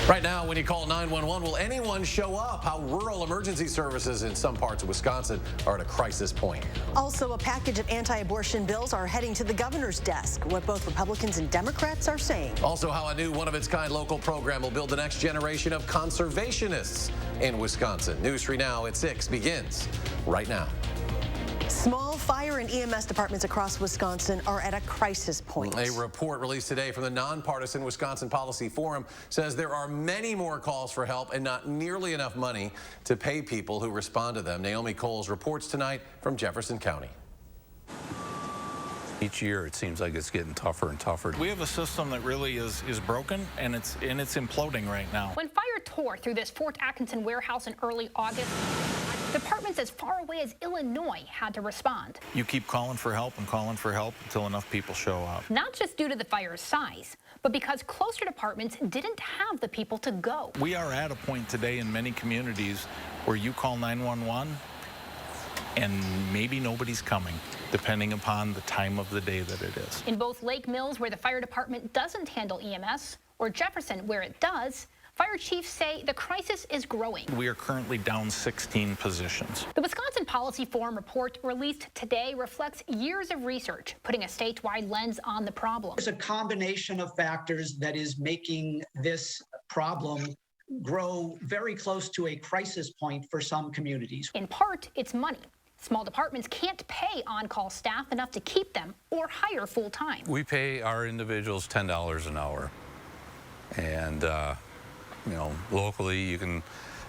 Right now, when you call 911, will anyone show up? How rural emergency services in some parts of Wisconsin are at a crisis point. Also, a package of anti-abortion bills are heading to the governor's desk, what both Republicans and Democrats are saying. Also, how a new one-of-its-kind local program will build the next generation of conservationists in Wisconsin. News 3 Now at 6 begins right now. Small fire and EMS departments across Wisconsin are at a crisis point. A report released today from the nonpartisan Wisconsin Policy Forum says there are many more calls for help and not nearly enough money to pay people who respond to them. Naomi Coles reports tonight from Jefferson County. Each year, it seems like it's getting tougher and tougher. We have a system that really is broken, and it's imploding right now. When fire tore through this Fort Atkinson warehouse in early August, departments as far away as Illinois had to respond. You keep calling for help until enough people show up. Not just due to the fire's size, but because closer departments didn't have the people to go. We are at a point today in many communities where you call 911 and maybe nobody's coming, depending upon the time of the day that it is. In both Lake Mills, where the fire department doesn't handle EMS, or Jefferson, where it does, fire chiefs say the crisis is growing. We are currently down 16 positions. The Wisconsin Policy Forum report released today reflects years of research, putting a statewide lens on the problem. There's a combination of factors that is making this problem grow very close to a crisis point for some communities. In part, it's money. Small departments can't pay on-call staff enough to keep them or hire full-time. We pay our individuals $10 an hour. And, you know, locally, you can,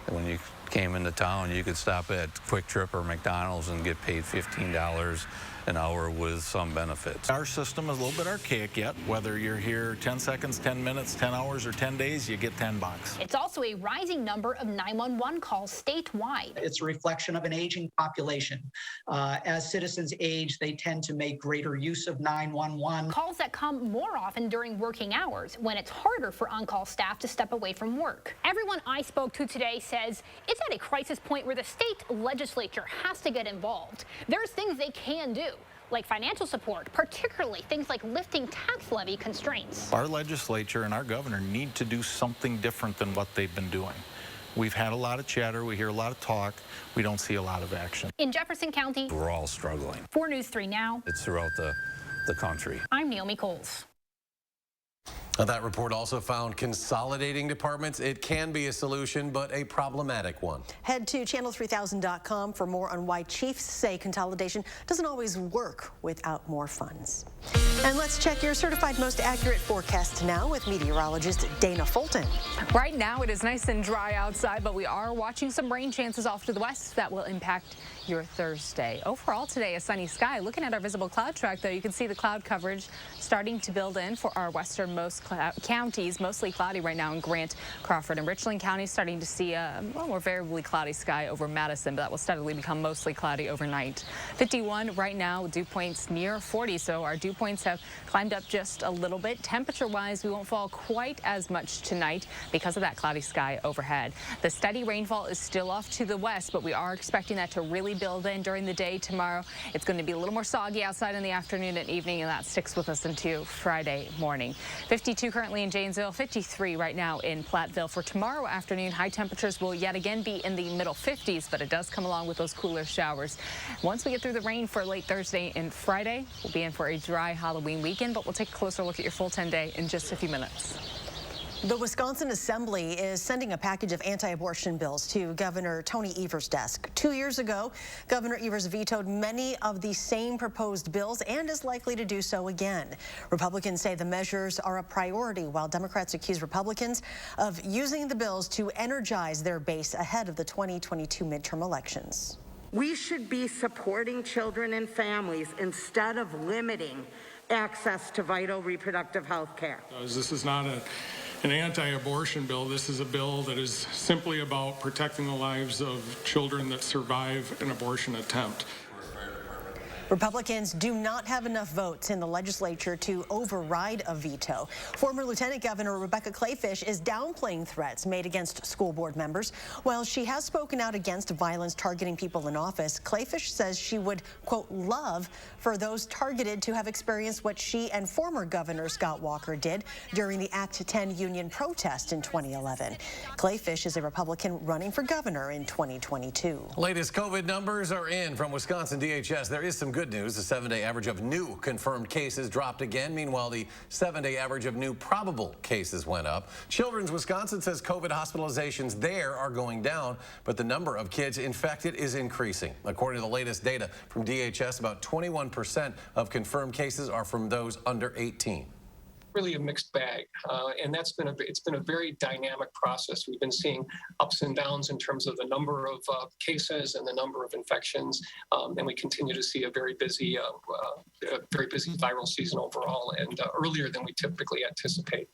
when you came into town, you could stop at Quick Trip or McDonald's and get paid $15 an hour with some benefits. Our system is a little bit archaic yet. Whether you're here 10 seconds, 10 minutes, 10 hours, or 10 days, you get $10. It's also a rising number of 911 calls statewide. It's a reflection of an aging population. As citizens age, they tend to make greater use of 911. Calls that come more often during working hours, when it's harder for on-call staff to step away from work. Everyone I spoke to today says it's at a crisis point where the state legislature has to get involved. There's things they can do, like financial support, particularly things like lifting tax levy constraints. Our legislature and our governor need to do something different than what they've been doing. We've had a lot of chatter, we hear a lot of talk, we don't see a lot of action. In Jefferson County, We're all struggling. 4 News 3 Now. It's throughout the country. I'm Naomi Coles. That report also found consolidating departments. It can be a solution, but a problematic one. Head to channel3000.com for more on why chiefs say consolidation doesn't always work without more funds. And let's check your certified most accurate forecast now with meteorologist Dana Fulton. Right now it is nice and dry outside, but we are watching some rain chances off to the west that will impact your Thursday. Overall today, a sunny sky. Looking at our visible cloud track, though, you can see the cloud coverage starting to build in for our westernmost counties. Mostly cloudy right now in Grant, Crawford, and Richland counties. Starting to see a more variably cloudy sky over Madison, but that will steadily become mostly cloudy overnight. 51 right now, dew points near 40, so our dew points have climbed up just a little bit. Temperature-wise, we won't fall quite as much tonight because of that cloudy sky overhead. The steady rainfall is still off to the west, but we are expecting that to really build in during the day tomorrow. It's going to be a little more soggy outside in the afternoon and evening, and that sticks with us into Friday morning. 52 currently in Janesville, 53 right now in Platteville. For tomorrow afternoon, high temperatures will yet again be in the middle 50s, but it does come along with those cooler showers. Once we get through the rain for late Thursday and Friday, we'll be in for a dry Halloween weekend, but we'll take a closer look at your full 10-day in just a few minutes. The Wisconsin Assembly is sending a package of anti-abortion bills to Governor Tony Evers' desk. 2 years ago, Governor Evers vetoed many of the same proposed bills and is likely to do so again. Republicans say the measures are a priority, while Democrats accuse Republicans of using the bills to energize their base ahead of the 2022 midterm elections. We should be supporting children and families instead of limiting access to vital reproductive health care. This is not an anti-abortion bill. This is a bill that is simply about protecting the lives of children that survive an abortion attempt. Republicans do not have enough votes in the legislature to override a veto. Former Lieutenant Governor Rebecca Kleefisch is downplaying threats made against school board members. While she has spoken out against violence targeting people in office, Kleefisch says she would, quote, love for those targeted to have experienced what she and former Governor Scott Walker did during the Act 10 union protest in 2011. Kleefisch is a Republican running for governor in 2022. Latest COVID numbers are in from Wisconsin DHS. There is some good news. The 7-day average of new confirmed cases dropped again. Meanwhile, the 7-day average of new probable cases went up. Children's Wisconsin says COVID hospitalizations there are going down, but the number of kids infected is increasing. According to the latest data from DHS, about 21% of confirmed cases are from those under 18. Really a mixed bag, and it's been a very dynamic process. We've been seeing ups and downs in terms of the number of cases and the number of infections, and we continue to see a very busy viral season overall, and earlier than we typically anticipate.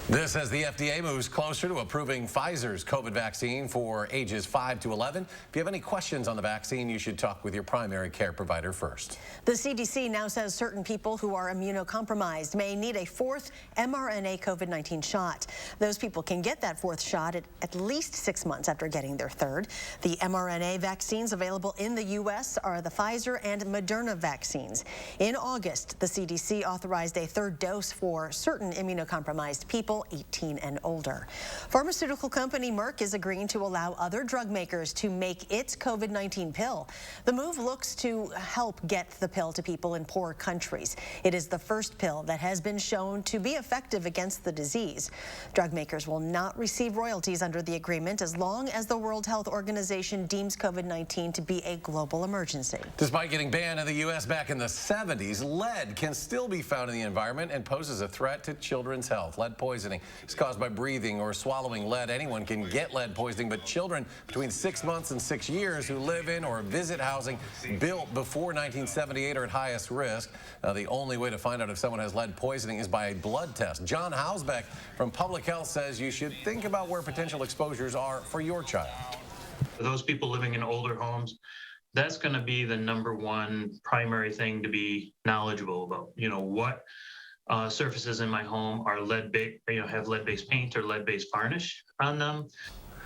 This as the FDA moves closer to approving Pfizer's COVID vaccine for ages 5 to 11. If you have any questions on the vaccine, you should talk with your primary care provider first. The CDC now says certain people who are immunocompromised may need a fourth mRNA COVID-19 shot. Those people can get that fourth shot at least 6 months after getting their third. The mRNA vaccines available in the U.S. are the Pfizer and Moderna vaccines. In August, the CDC authorized a third dose for certain immunocompromised people 18 and older. Pharmaceutical company Merck is agreeing to allow other drug makers to make its COVID-19 pill. The move looks to help get the pill to people in poor countries. It is the first pill that has been shown to be effective against the disease. Drug makers will not receive royalties under the agreement as long as the World Health Organization deems COVID-19 to be a global emergency. Despite getting banned in the U.S. back in the 70s, lead can still be found in the environment and poses a threat to children's health. Lead poisoning is caused by breathing or swallowing lead. Anyone can get lead poisoning, but children between 6 months and 6 years who live in or visit housing built before 1978 are at highest risk. Now, the only way to find out if someone has lead poisoning is by a blood test. John Hausbeck from Public Health says you should think about where potential exposures are for your child. For those people living in older homes, that's going to be the #1 primary thing to be knowledgeable about. You know, what surfaces in my home are lead-based, have lead-based paint or lead-based varnish on them.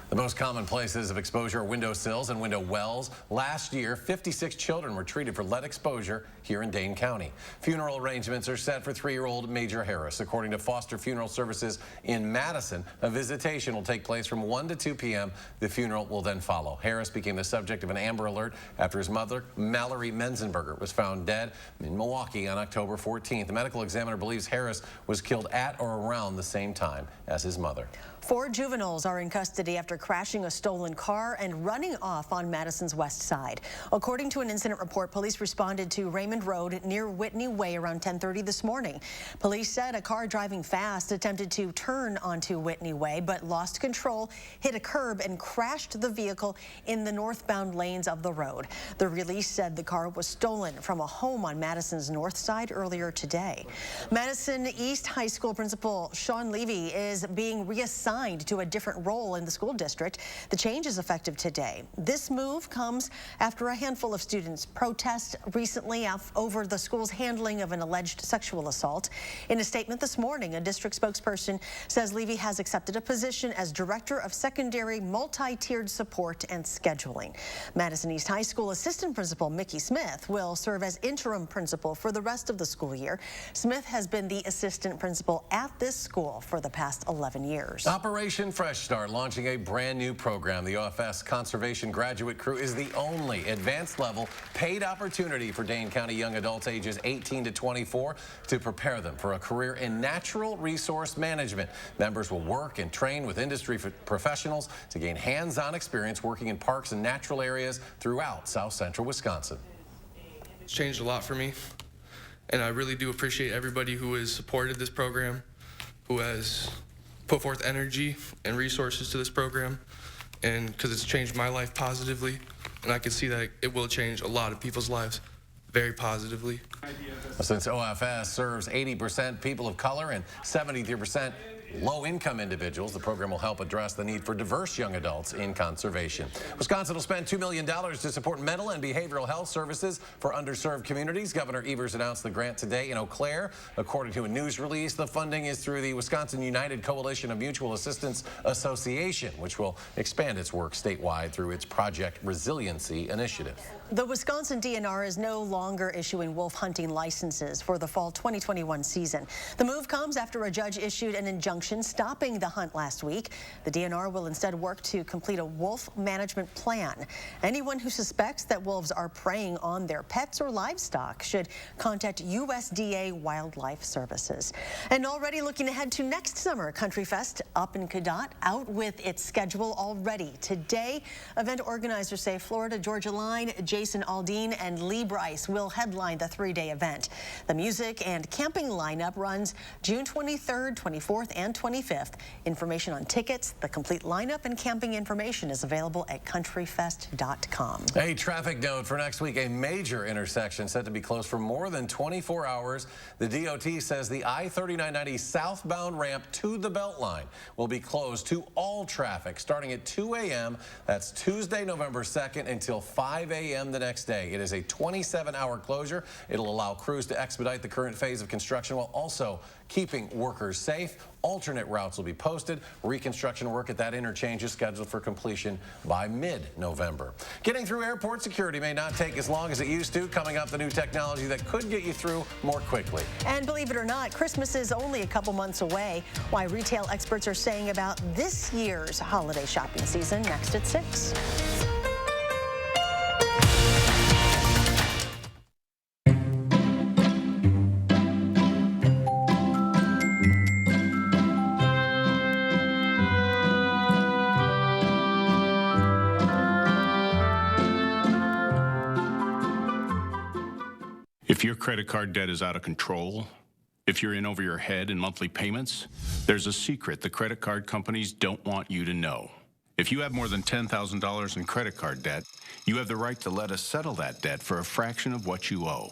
The most common places of exposure are windowsills and window wells. Last year, 56 children were treated for lead exposure here in Dane County. Funeral arrangements are set for 3-year-old Major Harris. According to Foster Funeral Services in Madison, a visitation will take place from 1 to 2 p.m. The funeral will then follow. Harris became the subject of an Amber Alert after his mother, Mallory Menzenberger, was found dead in Milwaukee on October 14th. The medical examiner believes Harris was killed at or around the same time as his mother. 4 juveniles are in custody after crashing a stolen car and running off on Madison's west side. According to an incident report, police responded to Raymond Road near Whitney Way around 10:30 this morning. Police said a car driving fast attempted to turn onto Whitney Way but lost control, hit a curb, and crashed the vehicle in the northbound lanes of the road. The release said the car was stolen from a home on Madison's north side earlier today. Madison East High School Principal Sean Levy is being reassigned to a different role in the school district. The change is effective today. This move comes after a handful of students protest recently over the school's handling of an alleged sexual assault. In a statement this morning, a district spokesperson says Levy has accepted a position as Director of Secondary Multi-Tiered Support and Scheduling. Madison East High School Assistant Principal Mickey Smith will serve as interim principal for the rest of the school year. Smith has been the assistant principal at this school for the past 11 years. Operation Fresh Start launching a brand new program. The OFS Conservation Graduate Crew is the only advanced level paid opportunity for Dane County young adults ages 18 to 24 to prepare them for a career in natural resource management. Members will work and train with industry professionals to gain hands-on experience working in parks and natural areas throughout South Central Wisconsin. It's changed a lot for me, and I really do appreciate everybody who has supported this program, who has put forth energy and resources to this program, and because it's changed my life positively, and I can see that it will change a lot of people's lives very positively. Since OFS serves 80% people of color and 73% low-income individuals, the program will help address the need for diverse young adults in conservation. Wisconsin will spend $2 million to support mental and behavioral health services for underserved communities. Governor Evers announced the grant today in Eau Claire. According to a news release, the funding is through the Wisconsin United Coalition of Mutual Assistance Association, which will expand its work statewide through its Project Resiliency initiative. The Wisconsin DNR is no longer issuing wolf hunting licenses for the fall 2021 season. The move comes after a judge issued an injunction stopping the hunt last week. The DNR will instead work to complete a wolf management plan. Anyone who suspects that wolves are preying on their pets or livestock should contact USDA Wildlife Services. And already looking ahead to next summer, Country Fest up in Cadott, out with its schedule already. Today, event organizers say Florida Georgia Line, Jason Aldean and Lee Bryce will headline the three-day event. The music and camping lineup runs June 23rd, 24th, and 25th. Information on tickets, the complete lineup, and camping information is available at countryfest.com. A traffic note for next week. A major intersection set to be closed for more than 24 hours. The DOT says the I-3990 southbound ramp to the Beltline will be closed to all traffic starting at 2 a.m. That's Tuesday, November 2nd until 5 a.m. the next day. It is a 27-hour closure. It'll allow crews to expedite the current phase of construction while also keeping workers safe. Alternate routes will be posted. Reconstruction work at that interchange is scheduled for completion by mid-November. Getting through airport security may not take as long as it used to. Coming up, the new technology that could get you through more quickly. And believe it or not, Christmas is only a couple months away. Why retail experts are saying about this year's holiday shopping season next at 6. If your credit card debt is out of control, if you're in over your head in monthly payments, there's a secret the credit card companies don't want you to know. If you have more than $10,000 in credit card debt, you have the right to let us settle that debt for a fraction of what you owe.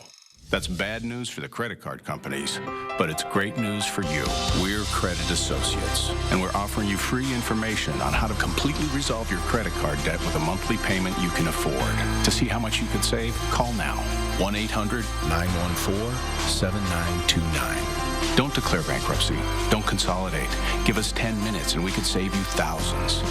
That's bad news for the credit card companies, but it's great news for you. We're Credit Associates, and we're offering you free information on how to completely resolve your credit card debt with a monthly payment you can afford. To see how much you could save, call now. 1-800-914-7929. Don't declare bankruptcy. Don't consolidate. Give us 10 minutes and we could save you thousands.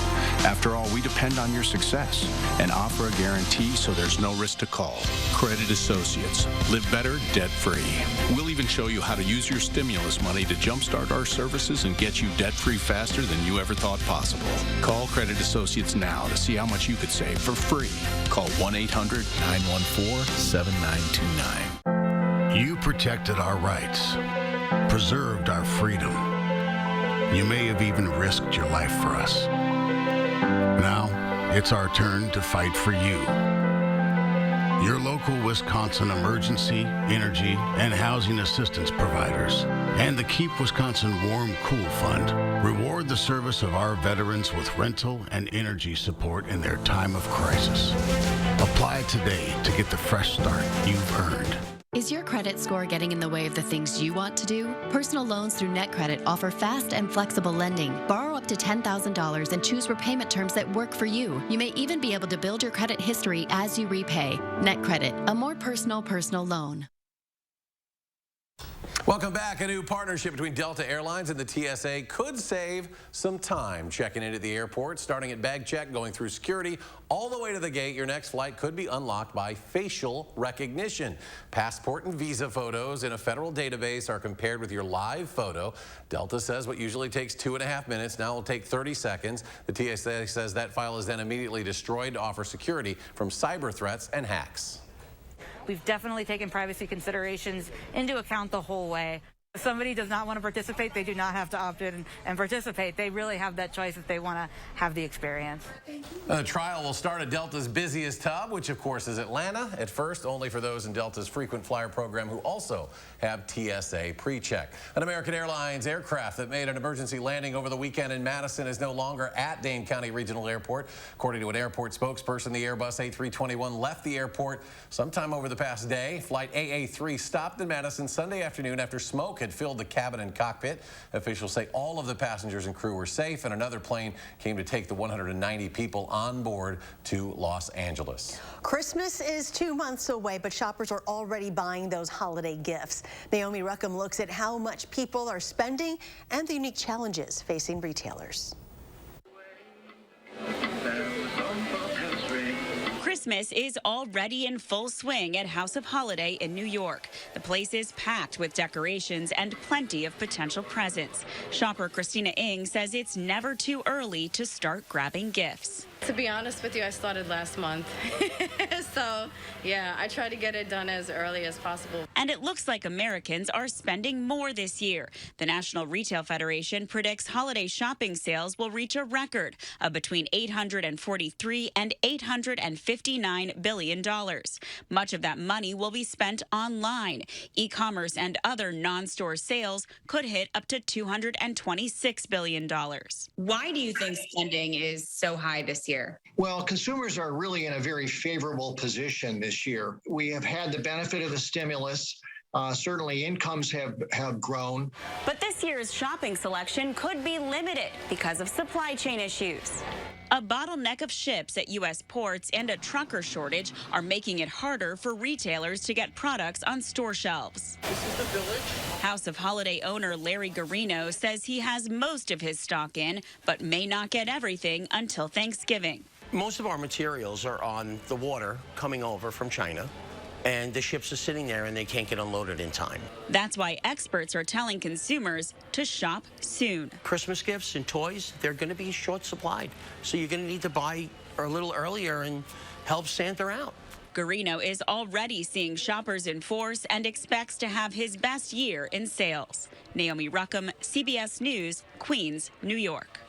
After all, we depend on your success and offer a guarantee so there's no risk to call. Credit Associates. Live better, debt-free. We'll even show you how to use your stimulus money to jumpstart our services and get you debt-free faster than you ever thought possible. Call Credit Associates now to see how much you could save for free. Call 1-800-914-7929. You protected our rights, preserved our freedom. You may have even risked your life for us. Now, it's our turn to fight for you. Your local Wisconsin emergency, energy, and housing assistance providers, and the Keep Wisconsin Warm Cool Fund reward the service of our veterans with rental and energy support in their time of crisis. Apply today to get the fresh start you've earned. Is your credit score getting in the way of the things you want to do? Personal loans through NetCredit offer fast and flexible lending. Borrow up to $10,000 and choose repayment terms that work for you. You may even be able to build your credit history as you repay. NetCredit, a more personal loan. Welcome back. A new partnership between Delta Airlines and the TSA could save some time checking in at the airport, starting at bag check, going through security, all the way to the gate. Your next flight could be unlocked by facial recognition. Passport and visa photos in a federal database are compared with your live photo. Delta says what usually takes 2.5 minutes now will take 30 seconds. The TSA says that file is then immediately destroyed to offer security from cyber threats and hacks. We've definitely taken privacy considerations into account the whole way. If somebody does not want to participate, they do not have to opt in and participate. They really have that choice if they want to have the experience. The trial will start at Delta's busiest hub, which of course is Atlanta. At first, only for those in Delta's frequent flyer program who also have TSA pre-check. An American Airlines aircraft that made an emergency landing over the weekend in Madison is no longer at Dane County Regional Airport. According to an airport spokesperson, the Airbus A321 left the airport sometime over the past day. Flight AA3 stopped in Madison Sunday afternoon after smoke had filled the cabin and cockpit. Officials say all of the passengers and crew were safe, and another plane came to take the 190 people on board to Los Angeles. Christmas is 2 months away, but shoppers are already buying those holiday gifts. Naomi Ruckham looks at how much people are spending and the unique challenges facing retailers. Christmas is already in full swing at House of Holiday in New York. The place is packed with decorations and plenty of potential presents. Shopper Christina Ng says it's never too early to start grabbing gifts. To be honest with you, I started last month. So, yeah, I try to get it done as early as possible. And it looks like Americans are spending more this year. The National Retail Federation predicts holiday shopping sales will reach a record of between $843 and $859 billion. Much of that money will be spent online. E-commerce and other non-store sales could hit up to $226 billion. Why do you think spending is so high this year? Well, consumers are really in a very favorable position this year. We have had the benefit of the stimulus. Certainly incomes have grown. But this year's shopping selection could be limited because of supply chain issues. A bottleneck of ships at U.S. ports and a trucker shortage are making it harder for retailers to get products on store shelves. This is the village. House of Holiday owner Larry Garino says he has most of his stock in, but may not get everything until Thanksgiving. Most of our materials are on the water coming over from China, and the ships are sitting there and they can't get unloaded in time. That's why experts are telling consumers to shop soon. Christmas gifts and toys, they're going to be short supplied. So you're going to need to buy a little earlier and help Santa out. Garino is already seeing shoppers in force and expects to have his best year in sales. Naomi Ruckham, CBS News, Queens, New York.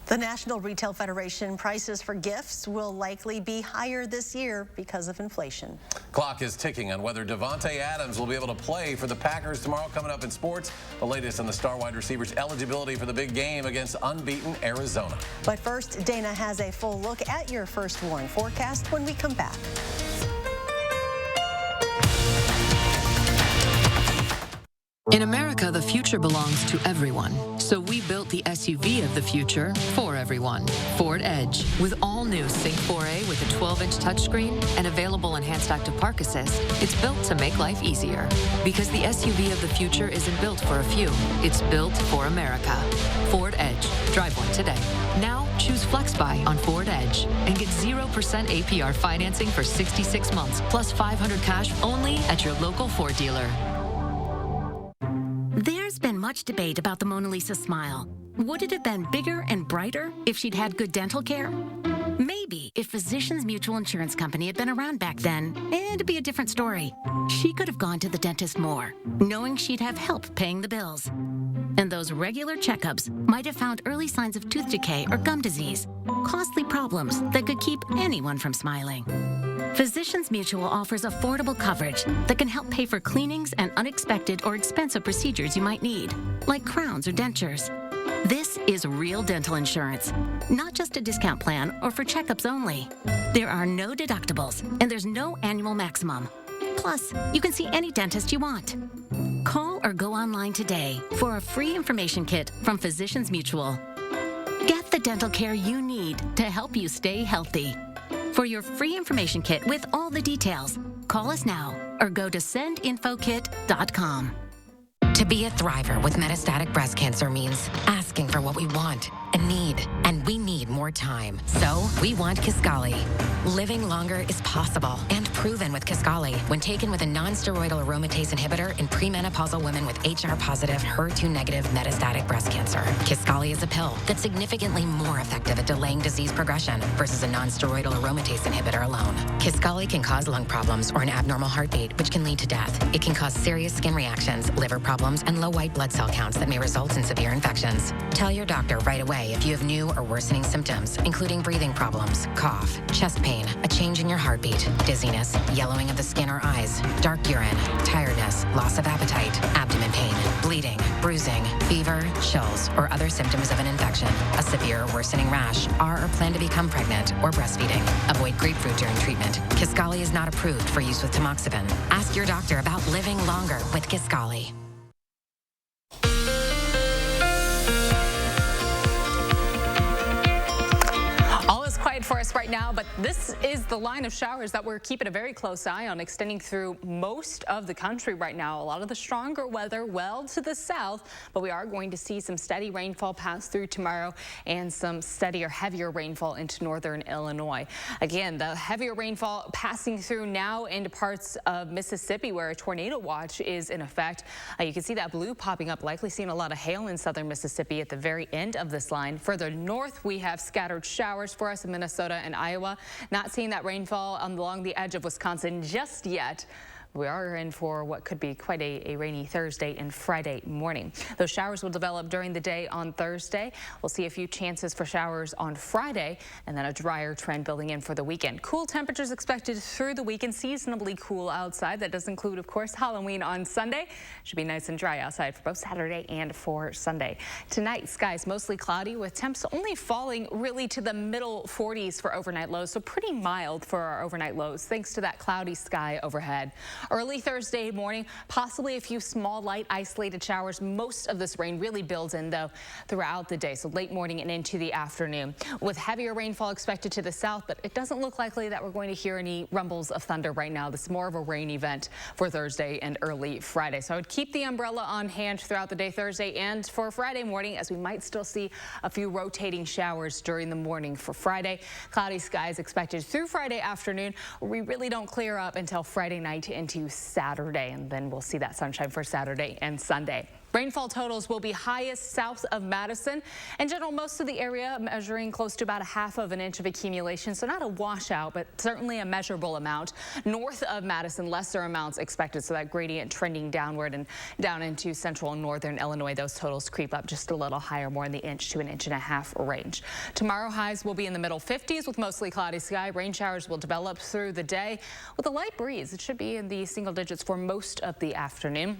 The National Retail Federation prices for gifts will likely be higher this year because of inflation. Clock is ticking on whether Davante Adams will be able to play for the Packers tomorrow. Coming up in sports, the latest on the star wide receiver's eligibility for the big game against unbeaten Arizona. But first, Dana has a full look at your first warn forecast when we come back. In America, the future belongs to everyone. So we built the SUV of the future for everyone. Ford Edge. With all new Sync 4A with a 12-inch touchscreen and available enhanced active park assist, it's built to make life easier. Because the SUV of the future isn't built for a few. It's built for America. Ford Edge. Drive one today. Now, choose FlexBuy on Ford Edge and get 0% APR financing for 66 months, plus $500 cash only at your local Ford dealer. There's been much debate about the Mona Lisa smile. Would it have been bigger and brighter if she'd had good dental care? Maybe if Physicians Mutual Insurance Company had been around back then, it'd be a different story. She could have gone to the dentist more, knowing she'd have help paying the bills. And those regular checkups might have found early signs of tooth decay or gum disease, costly problems that could keep anyone from smiling. Physicians Mutual offers affordable coverage that can help pay for cleanings and unexpected or expensive procedures you might need, like crowns or dentures. This is real dental insurance, not just a discount plan or for checkups only. There are no deductibles, and there's no annual maximum. Plus, you can see any dentist you want. Call or go online today for a free information kit from Physicians Mutual. Get the dental care you need to help you stay healthy. For your free information kit with all the details, call us now or go to sendinfokit.com. To be a thriver with metastatic breast cancer means asking for what we want and need, and we need more time. So we want Kisqali. Living longer is possible and proven with Kisqali when taken with a non-steroidal aromatase inhibitor in premenopausal women with HR-positive, HER2-negative metastatic breast cancer. Kisqali is a pill that's significantly more effective at delaying disease progression versus a non-steroidal aromatase inhibitor alone. Kisqali can cause lung problems or an abnormal heartbeat, which can lead to death. It can cause serious skin reactions, liver problems, and low white blood cell counts that may result in severe infections. Tell your doctor right away if you have new or worsening symptoms, including breathing problems, cough, chest pain, a change in your heartbeat, dizziness, yellowing of the skin or eyes, dark urine, tiredness, loss of appetite, abdomen pain, bleeding, bruising, fever, chills, or other symptoms of an infection, a severe or worsening rash, are or plan to become pregnant or breastfeeding. Avoid grapefruit during treatment. Kisqali is not approved for use with tamoxifen. Ask your doctor about living longer with Kisqali. Quiet for us right now, but this is the line of showers that we're keeping a very close eye on, extending through most of the country right now. A lot of the stronger weather well to the south, but we are going to see some steady rainfall pass through tomorrow and some steadier, heavier rainfall into northern Illinois. Again, the heavier rainfall passing through now into parts of Mississippi where a tornado watch is in effect. You can see that blue popping up, likely seeing a lot of hail in southern Mississippi at the very end of this line. Further north, we have scattered showers for us in Minnesota and Iowa. Not seeing that rainfall along the edge of Wisconsin just yet. We are in for what could be quite a rainy Thursday and Friday morning. Those showers will develop during the day on Thursday. We'll see a few chances for showers on Friday, and then a drier trend building in for the weekend. Cool temperatures expected through the weekend, seasonably cool outside. That does include, of course, Halloween on Sunday. Should be nice and dry outside for both Saturday and for Sunday. Tonight, skies mostly cloudy with temps only falling really to the middle 40s for overnight lows, so pretty mild for our overnight lows thanks to that cloudy sky overhead. Early Thursday morning, possibly a few small, light, isolated showers. Most of this rain really builds in, though, throughout the day, so late morning and into the afternoon. With heavier rainfall expected to the south, but it doesn't look likely that we're going to hear any rumbles of thunder right now. This is more of a rain event for Thursday and early Friday. So I would keep the umbrella on hand throughout the day Thursday and for Friday morning, as we might still see a few rotating showers during the morning for Friday. Cloudy skies expected through Friday afternoon. We really don't clear up until Friday night into Saturday, and then we'll see that sunshine for Saturday and Sunday. Rainfall totals will be highest south of Madison. In general, most of the area measuring close to about a half of an inch of accumulation, so not a washout, but certainly a measurable amount. North of Madison, lesser amounts expected, so that gradient trending downward and down into central and northern Illinois. Those totals creep up just a little higher, more in the inch to an inch and a half range. Tomorrow, highs will be in the middle 50s with mostly cloudy sky. Rain showers will develop through the day with a light breeze. It should be in the single digits for most of the afternoon.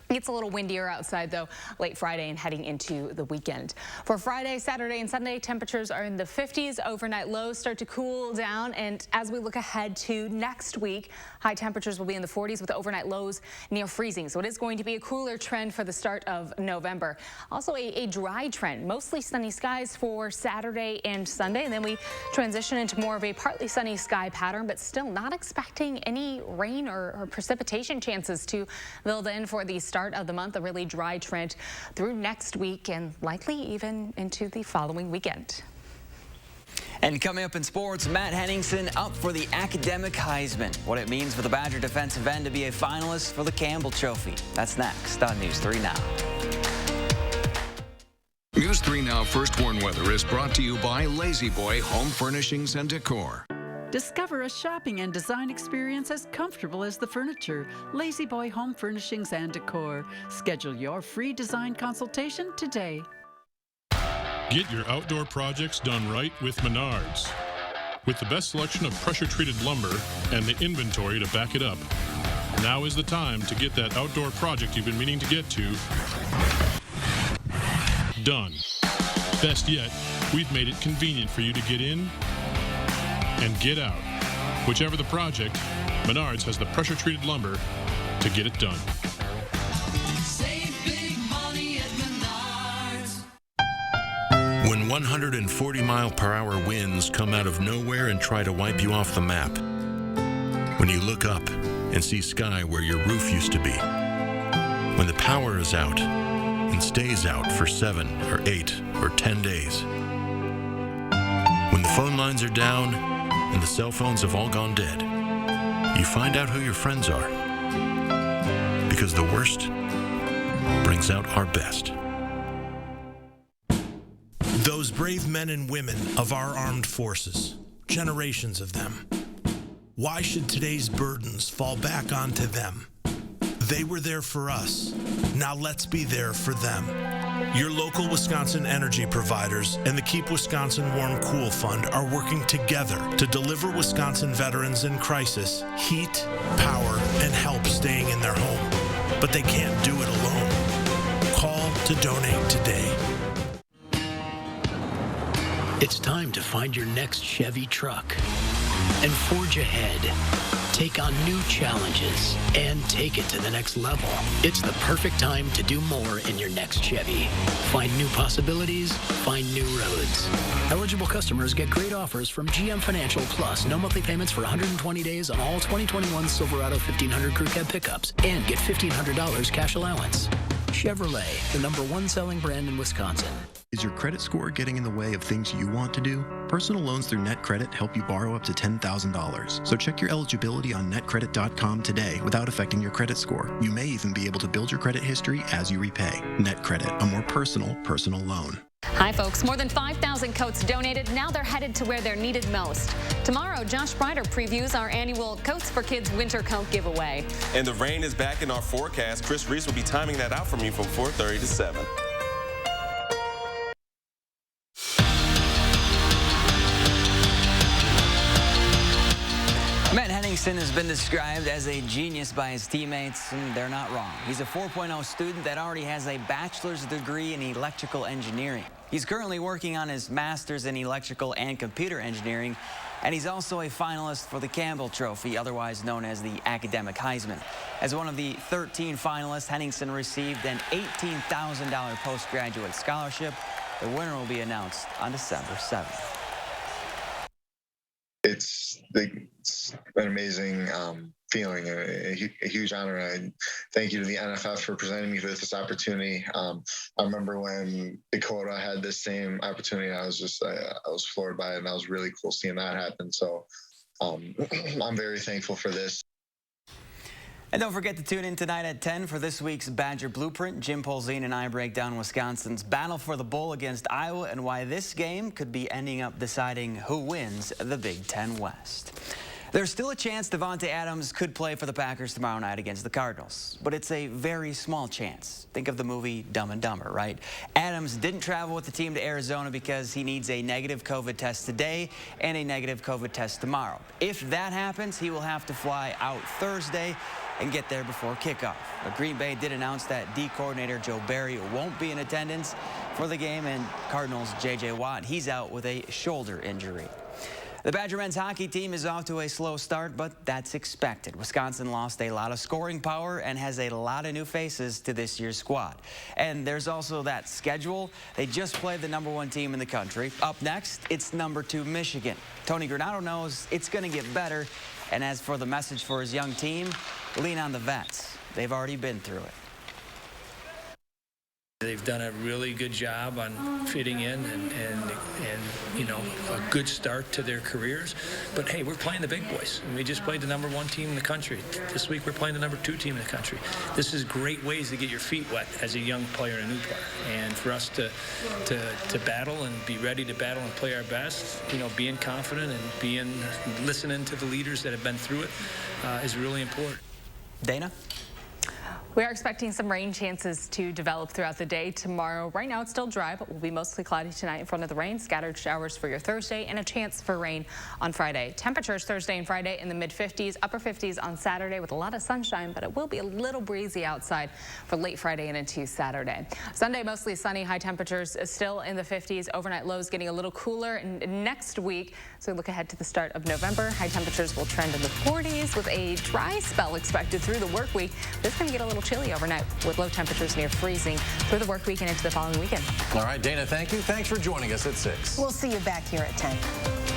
It gets a little windier outside, though, late Friday and heading into the weekend. For Friday, Saturday, and Sunday, temperatures are in the 50s. Overnight lows start to cool down, and as we look ahead to next week, high temperatures will be in the 40s with overnight lows near freezing. So it is going to be a cooler trend for the start of November. Also a dry trend, mostly sunny skies for Saturday and Sunday, and then we transition into more of a partly sunny sky pattern, but still not expecting any rain or precipitation chances to build in for the start of the month. A really dry trend through next week and likely even into the following weekend. And coming up in sports, Matt Henningsen up for the academic Heisman. What it means for the Badger defensive end to be a finalist for the Campbell Trophy. That's next on News 3 Now. News 3 Now First Warn Weather is brought to you by Lazy Boy Home Furnishings and Decor. Discover a shopping and design experience as comfortable as the furniture. Lazy Boy Home Furnishings and Decor. Schedule your free design consultation today. Get your outdoor projects done right with Menards. With the best selection of pressure-treated lumber and the inventory to back it up, now is the time to get that outdoor project you've been meaning to get to done. Best yet, we've made it convenient for you to get in and get out. Whichever the project, Menards has the pressure-treated lumber to get it done. Save big money at Menards. When 140-mile-per-hour winds come out of nowhere and try to wipe you off the map. When you look up and see sky where your roof used to be. When the power is out and and stays out for 7 or 8 or 10 days. When the phone lines are down and the cell phones have all gone dead, you find out who your friends are. Because the worst brings out our best. Those brave men and women of our armed forces, generations of them. Why should today's burdens fall back onto them? They were there for us. Now let's be there for them. Your local Wisconsin energy providers and the Keep Wisconsin Warm Cool Fund are working together to deliver Wisconsin veterans in crisis heat, power, and help staying in their home. But they can't do it alone. Call to donate today. It's time to find your next Chevy truck and forge ahead. Take on new challenges and take it to the next level. It's the perfect time to do more in your next Chevy. Find new possibilities, find new roads. Eligible customers get great offers from GM Financial Plus. No monthly payments for 120 days on all 2021 Silverado 1500 Crew Cab pickups and get $1,500 cash allowance. Chevrolet, the #1 selling brand in Wisconsin. Is your credit score getting in the way of things you want to do? Personal loans through NetCredit help you borrow up to $10,000. So check your eligibility on netcredit.com today without affecting your credit score. You may even be able to build your credit history as you repay. NetCredit, a more personal loan. Hi, folks. More than 5,000 coats donated. Now they're headed to where they're needed most. Tomorrow, Josh Breider previews our annual Coats for Kids winter coat giveaway. And the rain is back in our forecast. Chris Reese will be timing that out from you from 4:30 to 7. Matt Henningsen has been described as a genius by his teammates, and they're not wrong. He's a 4.0 student that already has a bachelor's degree in electrical engineering. He's currently working on his master's in electrical and computer engineering, and he's also a finalist for the Campbell Trophy, otherwise known as the Academic Heisman. As one of the 13 finalists, Henningsen received an $18,000 postgraduate scholarship. The winner will be announced on December 7th. It's an amazing feeling, a huge honor. And thank you to the NFF for presenting me with this opportunity. I remember when Decor had this same opportunity, I was floored by it, and that was really cool seeing that happen. So I'm very thankful for this. And don't forget to tune in tonight at 10 for this week's Badger Blueprint. Jim Polzine and I break down Wisconsin's battle for the bowl against Iowa and why this game could be ending up deciding who wins the Big Ten West. There's still a chance Davante Adams could play for the Packers tomorrow night against the Cardinals, but it's a very small chance. Think of the movie Dumb and Dumber, right? Adams didn't travel with the team to Arizona because he needs a negative COVID test today and a negative COVID test tomorrow. If that happens, he will have to fly out Thursday and get there before kickoff. But Green Bay did announce that D coordinator Joe Barry won't be in attendance for the game, and Cardinals' J.J. Watt, he's out with a shoulder injury. The Badger men's hockey team is off to a slow start, but that's expected. Wisconsin lost a lot of scoring power and has a lot of new faces to this year's squad. And there's also that schedule. They just played the #1 team in the country. Up next, it's #2 Michigan. Tony Granato knows it's going to get better. And as for the message for his young team, lean on the vets. They've already been through it. They've done a really good job on fitting in and you know, a good start to their careers. But hey, we're playing the big boys. We just played the #1 team in the country. This week we're playing the #2 team in the country. This is great ways to get your feet wet as a young player in a new player. And for us to battle and be ready to battle and play our best, you know, being confident and listening to the leaders that have been through it is really important. Dana? We are expecting some rain chances to develop throughout the day tomorrow. Right now it's still dry, but will be mostly cloudy tonight in front of the rain. Scattered showers for your Thursday and a chance for rain on Friday. Temperatures Thursday and Friday in the mid-50s, upper 50s on Saturday with a lot of sunshine, but it will be a little breezy outside for late Friday and into Saturday. Sunday mostly sunny, high temperatures still in the 50s. Overnight lows getting a little cooler next week. So we look ahead to the start of November. High temperatures will trend in the 40s with a dry spell expected through the work week. This is going to get a little chilly overnight with low temperatures near freezing through the work week and into the following weekend. All right, Dana, thank you. Thanks for joining us at 6. We'll see you back here at 10.